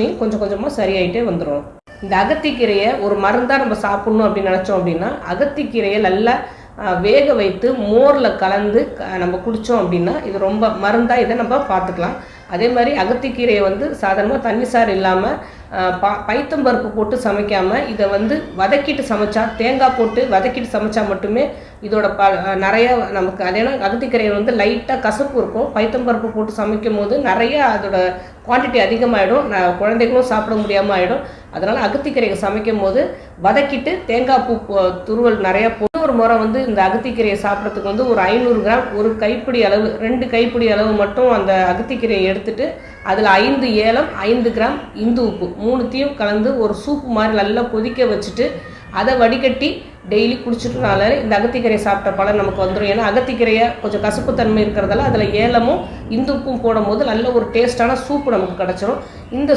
பிரச்சனையும் கொஞ்சம் கொஞ்சமாக சரியாயிட்டே வந்துடும். இந்த அகத்திக்கீரையை ஒரு மருந்தாக நம்ம சாப்பிட்ணும் அப்படின்னு நினச்சோம் அப்படின்னா அகத்திக்கீரையை நல்லா வேக வைத்து மோரில் கலந்து நம்ம குடித்தோம் அப்படின்னா இது ரொம்ப மருந்தாக இதை நம்ம பார்த்துக்கலாம். அதே மாதிரி அகத்திக்கீரையை வந்து சாதாரணமாக தண்ணி சாறு இல்லாமல் பைத்தம்பருப்பு போட்டு சமைக்காமல் இதை வந்து வதக்கிட்டு சமைச்சா, தேங்காய் போட்டு வதக்கிட்டு சமைச்சா மட்டுமே இதோட நிறைய நமக்கு அதே அகத்திக்கீரையை வந்து லைட்டாக கசப்பு இருக்கும். பைத்தம்பருப்பு போட்டு சமைக்கும் போது நிறைய அதோட குவான்டிட்டி அதிகமாகிடும், குழந்தைகளும் சாப்பிட முடியாமல் ஆகிடும். அதனால் அகத்திக்கீரையை சமைக்கும் போது வதக்கிட்டு தேங்காய் பூ துருவல் நிறையா போட்டு ஒரு முறை வந்து இந்த அகத்திக்கீரையை சாப்பிட்றதுக்கு வந்து ஒரு 500 கிராம், ஒரு கைப்பிடி அளவு, 2 கைப்பிடி அளவு மட்டும் அந்த அகத்திக்கீரையை எடுத்துட்டு அதில் 5 ஏலம், 5 கிராம் இந்து உப்பு 3த்தையும் கலந்து ஒரு சூப்பு மாதிரி நல்லா கொதிக்க வச்சுட்டு அதை வடிகட்டி டெய்லி குடிச்சிட்டனால இந்த அகத்திக்கீரையை சாப்பிட்ட பலன் நமக்கு வந்துடும். ஏன்னா அகத்திக்கீரையை கொஞ்சம் கசப்புத்தன்மை இருக்கிறதால அதில் ஏலமும் இந்து உப்பும் போடும் போது நல்ல ஒரு டேஸ்டான சூப்பு நமக்கு கிடச்சிரும். இந்த